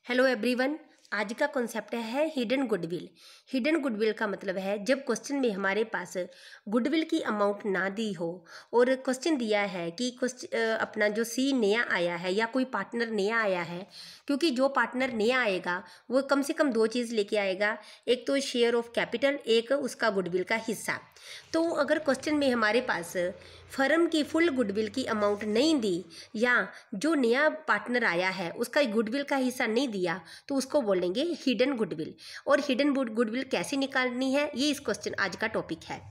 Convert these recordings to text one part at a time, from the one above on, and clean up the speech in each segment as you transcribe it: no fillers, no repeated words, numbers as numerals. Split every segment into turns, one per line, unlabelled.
Hello everyone. आज का concept है हिडन गुडविल। हिडन गुडविल का मतलब है जब क्वेश्चन में हमारे पास गुडविल की अमाउंट ना दी हो और क्वेश्चन दिया है कि अपना जो सी नया आया है या कोई पार्टनर नया आया है, क्योंकि जो पार्टनर नया आएगा वो कम से कम दो चीज़ लेके आएगा, एक तो शेयर ऑफ कैपिटल, एक उसका गुडविल का हिस्सा। तो अगर क्वेश्चन में हमारे पास फर्म की फुल गुडविल की अमाउंट नहीं दी या जो नया पार्टनर आया है उसका गुडविल का हिस्सा नहीं दिया तो उसको बोलेंगे हिडन गुडविल। और हिडन गुडविल कैसे निकालनी है ये इस क्वेश्चन आज का टॉपिक है।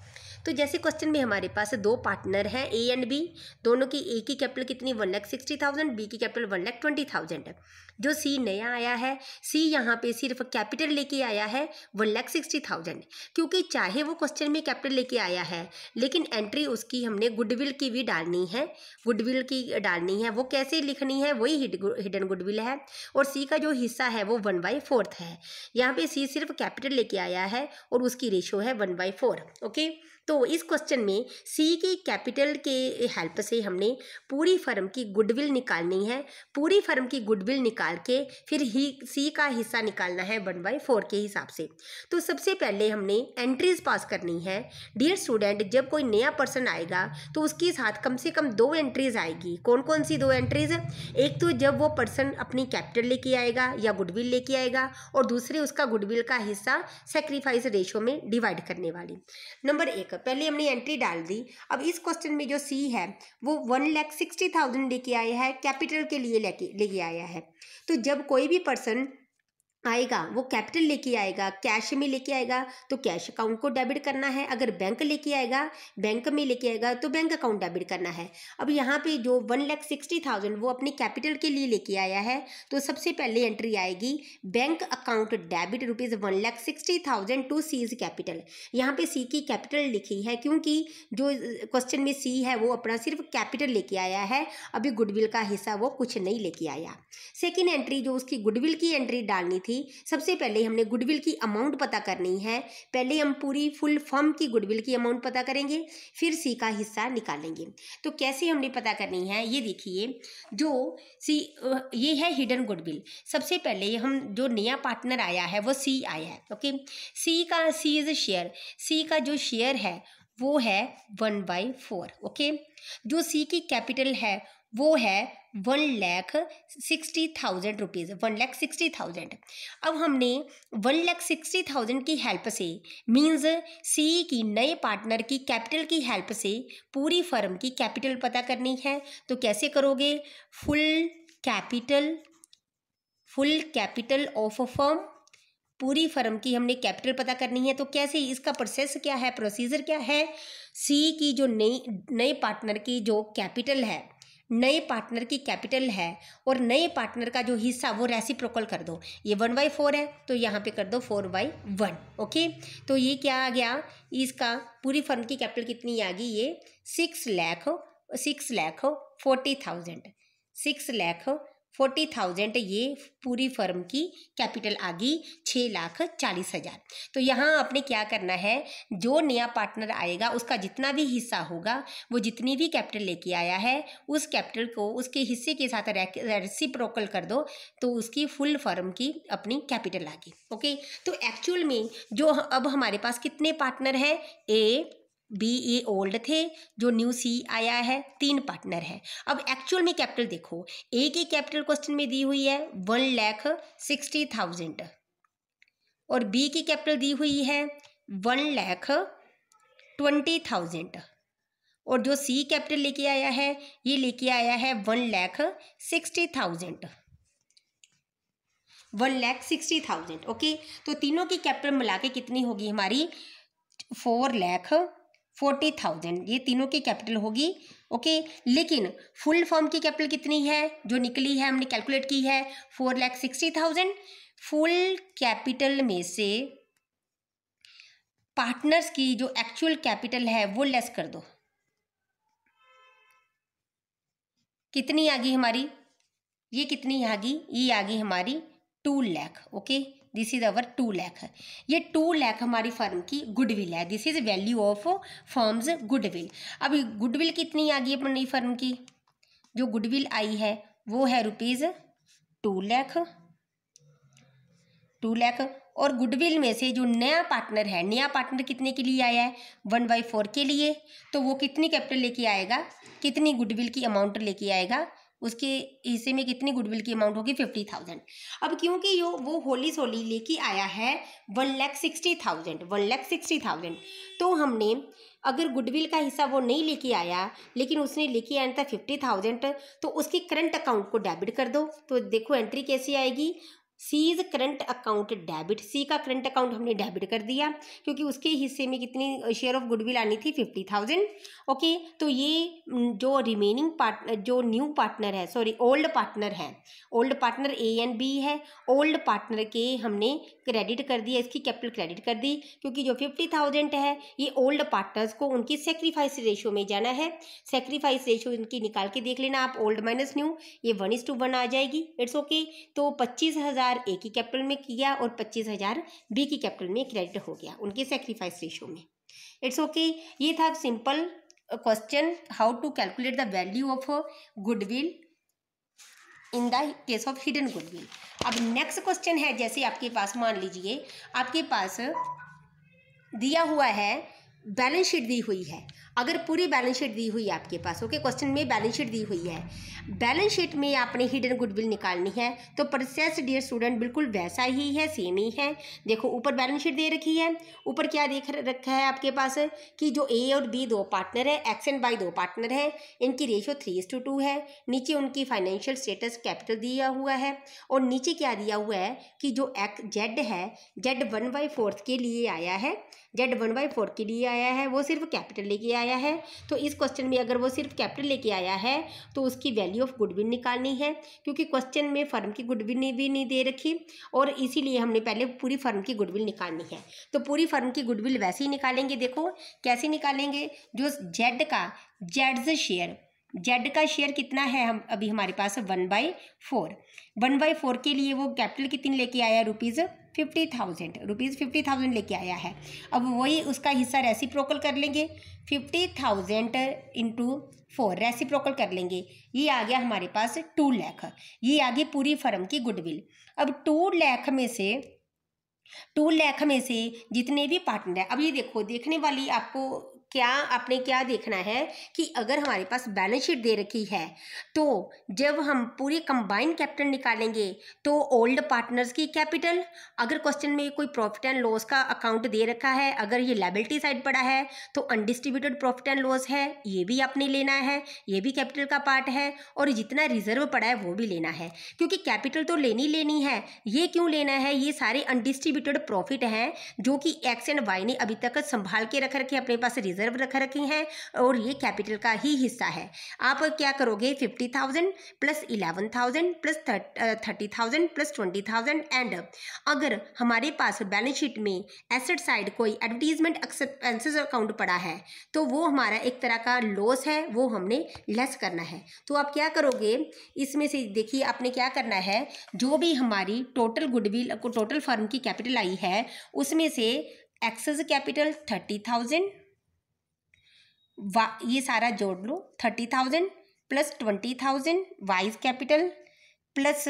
तो जैसे क्वेश्चन में हमारे पास दो पार्टनर हैं ए एंड बी, दोनों की ए की कैपिटल कितनी 1,60,000, बी की कैपिटल 1,20,000। जो सी नया आया है, सी यहाँ पे सिर्फ कैपिटल लेके आया है 1,60,000, क्योंकि चाहे वो क्वेश्चन में कैपिटल लेके आया है लेकिन एंट्री उसकी हमने गुडविल की भी डालनी है, गुडविल की डालनी है। वो कैसे लिखनी है वही हिडन गुडविल है। और सी का जो हिस्सा है वो 1/4 है। यहाँ पे सी सिर्फ कैपिटल लेके आया है और उसकी रेशो है 1/4। ओके, तो इस क्वेश्चन में सी की कैपिटल के हेल्प से हमने पूरी फर्म की गुडविल निकालनी है। पूरी फर्म की गुडविल निकाल के फिर ही सी का हिस्सा निकालना है 1/4 के हिसाब से। तो सबसे पहले हमने एंट्रीज पास करनी है। डियर स्टूडेंट, जब कोई नया पर्सन आएगा तो उसके साथ कम से कम दो एंट्रीज आएगी। कौन कौन सी दो एंट्रीज? एक तो जब वो पर्सन अपनी कैपिटल लेके आएगा या गुडविल लेके आएगा, और दूसरे उसका गुडविल का हिस्सा सेक्रीफाइस रेशो में डिवाइड करने वाली। नंबर एक, पहले हमने एंट्री डाल दी। अब इस क्वेश्चन में जो सी है वो 1,60,000 लेके आया है, कैपिटल के लिए लेके आया है। तो जब कोई भी पर्सन आएगा वो कैपिटल लेके आएगा, कैश में लेके आएगा तो कैश अकाउंट को डेबिट करना है। अगर बैंक लेके आएगा, बैंक में लेके आएगा तो बैंक अकाउंट डेबिट करना है। अब यहाँ पे जो 1,60,000 वो अपने कैपिटल के लिए लेके आया है, तो सबसे पहले एंट्री आएगी bank account debit ₹1,60,000 to C's capital. यहाँ पे सी की कैपिटल लिखी है क्योंकि जो क्वेश्चन में सी है वो अपना सिर्फ कैपिटल लेके आया है, अभी गुडविल का हिस्सा वो कुछ नहीं लेके आया। सेकेंड एंट्री जो उसकी गुडविल की एंट्री डालनी थी, सबसे पहले हमने गुडविल की अमाउंट पता करनी है। पहले हम पूरी फुल फर्म की गुडविल की अमाउंट पता करेंगे, फिर सी का हिस्सा निकालेंगे। तो कैसे हमने पता करनी है ये देखिए। जो सी ये है हिडन गुडविल। सबसे पहले हम जो नया पार्टनर आया है वो सी आया है। Okay, C is share. C का जो शेयर है वो है 1/4। ओके, जो सी की कैपिटल है वो है 1,60,000 रुपीज़, 1,60,000। अब हमने 1,60,000 की हेल्प से मीन्स सी की नए पार्टनर की कैपिटल की हेल्प से पूरी फर्म की कैपिटल पता करनी है। तो कैसे करोगे? Full capital of a firm, पूरी फर्म की हमने कैपिटल पता करनी है। तो कैसे, इसका प्रोसेस क्या है, प्रोसीजर क्या है? सी की जो नए पार्टनर की जो कैपिटल है, नए पार्टनर की कैपिटल है और नए पार्टनर का जो हिस्सा वो रेसिप्रोकल कर दो। ये 1/4 है तो यहाँ पे कर दो 4/1। ओके, तो ये क्या आ गया? इसका पूरी फर्म की कैपिटल कितनी आ गई? ये 6,40,000 ये पूरी फर्म की कैपिटल आ गई 6,40,000। तो यहाँ आपने क्या करना है, जो नया पार्टनर आएगा उसका जितना भी हिस्सा होगा, वो जितनी भी कैपिटल लेके आया है उस कैपिटल को उसके हिस्से के साथ रेसिप्रोकल कर दो, तो उसकी फुल फर्म की अपनी कैपिटल आ गई। ओके, तो एक्चुअल में जो अब हमारे पास कितने पार्टनर हैं? ए बी ए ओल्ड थे, जो न्यू सी आया है, 3 पार्टनर है। अब एक्चुअल में कैपिटल देखो, ए की कैपिटल क्वेश्चन में दी हुई है 1,60,000 और बी की कैपिटल दी हुई है 1,20,000 और जो सी कैपिटल लेके आया है ये लेके आया है 1,60,000। 1,60,000। ओके, तो तीनों की कैपिटल मिला के कितनी होगी हमारी? 4,40,000। ये तीनों की कैपिटल होगी। ओके, लेकिन फुल फॉर्म की कैपिटल कितनी है जो निकली है, हमने कैलकुलेट की है 4,60,000। फुल कैपिटल में से पार्टनर्स की जो एक्चुअल कैपिटल है वो लेस कर दो। कितनी आ गई हमारी? ये कितनी आ गई? ये आ गई हमारी 2 lakh. Okay, this is our 2 lakh. ये 2 लाख हमारी फर्म की गुडविल है। This is value of firms goodwill. अब गुडविल कितनी आ गई अपनी फर्म की? जो गुडविल आई है वो है ₹2 लाख। 2 लाख, और गुडविल में से जो नया पार्टनर कितने के लिए आया है, 1/4 के लिए, तो वो कितनी कैपिटल लेके आएगा, कितनी गुडविल की अमाउंट लेके आएगा, उसके हिस्से में कितनी गुडविल की अमाउंट होगी, 50,000। अब क्योंकि वो होली सोली लेके आया है 1,60,000, तो हमने अगर गुडविल का हिस्सा वो नहीं लेके आया लेकिन उसने लेके आया था 50,000, तो उसकी करंट अकाउंट को डेबिट कर दो। तो देखो एंट्री कैसी आएगी, सी इज करंट अकाउंट डेबिट, सी का करंट अकाउंट हमने डेबिट कर दिया क्योंकि उसके हिस्से में कितनी शेयर ऑफ गुडविल आनी थी, 50,000। ओके, तो ये जो रिमेनिंग पार्टनर, जो न्यू पार्टनर है, सॉरी ओल्ड पार्टनर है, old partner A and B है, ओल्ड पार्टनर के हमने क्रेडिट कर दिया, इसकी कैपिटल क्रेडिट कर दी क्योंकि जो 50,000 है ये ओल्ड पार्टनर्स को उनकी सेक्रीफाइस रेशियो में जाना है। सेक्रीफाइस रेशियो इनकी निकाल के देख लेना आप, ओल्ड माइनस न्यू, ये 1:1 आ जाएगी। It's okay. तो 25,000 ए की कैपिटल में किया और 25,000 बी की कैपिटल में क्रेडिट हो गया उनके सेक्रीफाइस रेशियो में। It's okay. ये था simple question, how to calculate the value of goodwill in the case of hidden goodwill. अब नेक्स्ट क्वेश्चन है, जैसे आपके पास मान लीजिए आपके पास दिया हुआ है, बैलेंस शीट दी हुई है, अगर पूरी बैलेंस शीट दी हुई है आपके पास, ओके, क्वेश्चन में बैलेंस शीट दी हुई है, बैलेंस शीट में आपने हिडन गुडविल निकालनी है, तो प्रोसेस डियर स्टूडेंट बिल्कुल वैसा ही है, सेम ही है। देखो ऊपर बैलेंस शीट दे रखी है, ऊपर क्या देख रखा है आपके पास कि जो ए और बी 2 पार्टनर है, एक्स एंड वाई 2 पार्टनर है, इनकी रेशियो 3:2 है, नीचे उनकी फाइनेंशियल स्टेटस कैपिटल दिया हुआ है, और नीचे क्या दिया हुआ है कि जो जेड है, जेड 1/4 के लिए आया है, जेड 1/4 के लिए आया है, वो सिर्फ कैपिटल लेके आया है। तो इस क्वेश्चन में अगर वो सिर्फ कैपिटल लेके आया है तो उसकी वैल्यू ऑफ गुडविल निकालनी है, क्योंकि क्वेश्चन में फर्म की गुडविल भी नहीं दे रखी, और इसीलिए हमने पहले पूरी फर्म की गुडविल निकालनी है। तो पूरी फर्म की गुडविल वैसे ही निकालेंगे। देखो कैसे निकालेंगे, जो जेड का शेयर कितना है, हम अभी हमारे पास 1/4 के लिए वो कैपिटल कितनी लेके आया, रुपीज़ 50,000 लेके आया है। अब वही उसका हिस्सा रेसिप्रोकल कर लेंगे, 50,000 × 4 रेसिप्रोकल कर लेंगे, ये आ गया हमारे पास 2 लाख, ये आ गई पूरी फर्म की गुडविल। अब 2 लाख में से जितने भी पार्टनर है, अब ये देखो, देखने वाली आपने क्या देखना है कि अगर हमारे पास बैलेंस शीट दे रखी है तो जब हम पूरी कंबाइंड कैपिटल निकालेंगे तो ओल्ड पार्टनर्स की कैपिटल, अगर क्वेश्चन में कोई प्रॉफिट एंड लॉस का अकाउंट दे रखा है, अगर ये लायबिलिटी साइड पड़ा है तो अनडिस्ट्रीब्यूटेड प्रॉफिट एंड लॉस है, ये भी आपने लेना है, ये भी कैपिटल का पार्ट है, और जितना रिजर्व पड़ा है वो भी लेना है, क्योंकि कैपिटल तो लेनी है। ये क्यों लेना है, ये सारे अनडिस्ट्रीब्यूटेड प्रॉफिट हैं जो कि एक्स एंड वाई ने अभी तक संभाल के रख रखे, अपने पास रिजर्व रख रखी हैं, और ये कैपिटल का ही हिस्सा है। आप क्या करोगे, 50,000 प्लस 11,000 प्लस 30,000 प्लस 20,000, एंड अगर हमारे पास बैलेंस शीट में एसेट साइड कोई एडवर्टीजमेंट एक्सपेंसेस अकाउंट पड़ा है तो वो हमारा एक तरह का लॉस है, वो हमने लेस करना है। तो आप क्या करोगे, इसमें से देखिए आपने क्या करना है, जो भी हमारी टोटल गुडविल को टोटल फर्म की कैपिटल आई है उसमें से एक्सेस कैपिटल 30,000, ये सारा जोड़ लो, 30,000 प्लस 20,000 वाइज कैपिटल, प्लस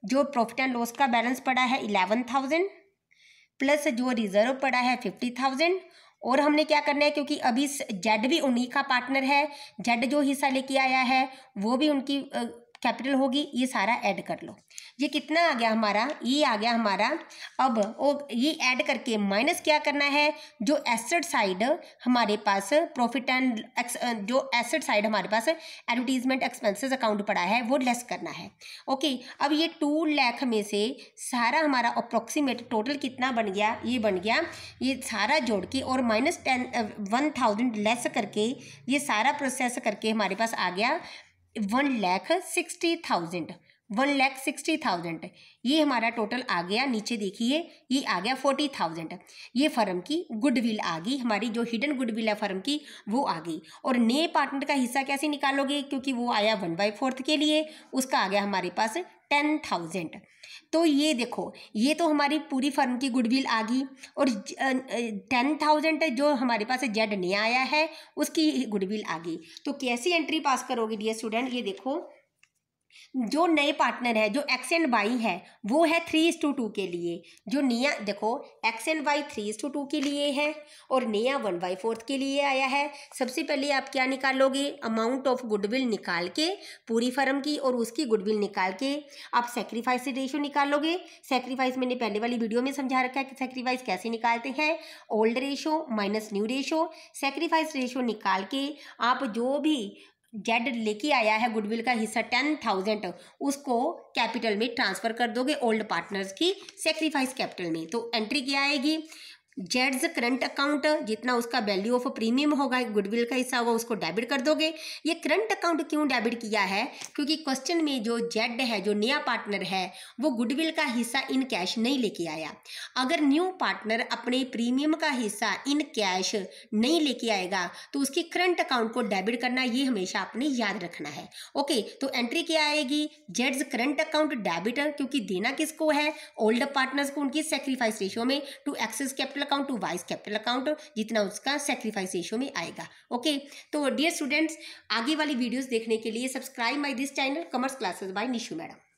जो प्रॉफिट एंड लॉस का बैलेंस पड़ा है 11,000, प्लस जो रिजर्व पड़ा है 50,000। और हमने क्या करना है, क्योंकि अभी जेड भी उन्हीं का पार्टनर है, जेड जो हिस्सा लेके आया है वो भी उनकी कैपिटल होगी, ये सारा ऐड कर लो। ये कितना आ गया हमारा, ये आ गया हमारा। अब ये ऐड करके माइनस क्या करना है, जो एसेट साइड हमारे पास प्रॉफिट एंड जो एसेट साइड हमारे पास एडवर्टीजमेंट एक्सपेंसेस अकाउंट पड़ा है वो लेस करना है। ओके, अब ये 2 लाख में से सारा हमारा अप्रोक्सीमेट टोटल कितना बन गया, ये बन गया, ये सारा जोड़ के और माइनस 1,000 लेस करके ये सारा प्रोसेस करके हमारे पास आ गया 1,60,000। ये हमारा टोटल आ गया। नीचे देखिए ये आ गया 40,000। ये फर्म की गुडविल आ गई, हमारी जो हिडन गुडविल है फर्म की वो आ गई। और नए पार्टनर का हिस्सा कैसे निकालोगे, क्योंकि वो आया 1/4 के लिए, उसका आ गया हमारे पास 10,000। तो ये देखो, ये तो हमारी पूरी फर्म की गुडविल आ गई, और 10,000 जो हमारे पास जेड नया आया है उसकी गुडविल आ गई। तो कैसी एंट्री पास करोगे डियर स्टूडेंट, ये देखो जो नए पार्टनर है, जो एक्स एंड वाई है, वो है 3:2 के लिए। जो निया देखो एक्स एंड वाई 3:2 के लिए है और निया 1/4 के लिए आया है। सबसे पहले आप क्या निकालोगे, अमाउंट ऑफ गुडविल निकाल के पूरी फर्म की और उसकी गुडविल निकाल के आप सेक्रीफाइस रेशियो निकालोगे। सेक्रीफाइस मैंने पहले वाली वीडियो में समझा रखा है कि सेक्रीफाइस कैसे निकालते हैं, old ratio minus new ratio. Sacrifice ratio निकाल के आप जो भी जेड लेके आया है गुडविल का हिस्सा 10,000, उसको कैपिटल में ट्रांसफर कर दोगे ओल्ड पार्टनर्स की सेक्रीफाइस कैपिटल में। तो एंट्री क्या आएगी, जेड्स करंट अकाउंट, जितना उसका वैल्यू ऑफ प्रीमियम होगा गुडविल का हिस्सा होगा उसको डेबिट कर दोगे। ये करंट अकाउंट क्यों डेबिट किया है, क्योंकि क्वेश्चन में जो जेड है, जो नया पार्टनर है, वो गुडविल का हिस्सा इन कैश नहीं लेके आया। अगर न्यू पार्टनर अपने प्रीमियम का हिस्सा इन कैश नहीं लेके आएगा तो उसकी करंट अकाउंट को डेबिट करना ये हमेशा आपने याद रखना है। ओके, तो एंट्री क्या आएगी, जेड्स करंट अकाउंट डेबिट, क्योंकि देना किसको है, ओल्ड पार्टनर्स को, उनकी सेक्रीफाइस रेशियो में, to excess capital account to vice capital account, जितना उसका सेक्रीफाइस रेशियो में आएगा। ओके, तो डियर स्टूडेंट्स, आगे वाली वीडियोस देखने के लिए subscribe my this channel commerce classes bye Nishu madam.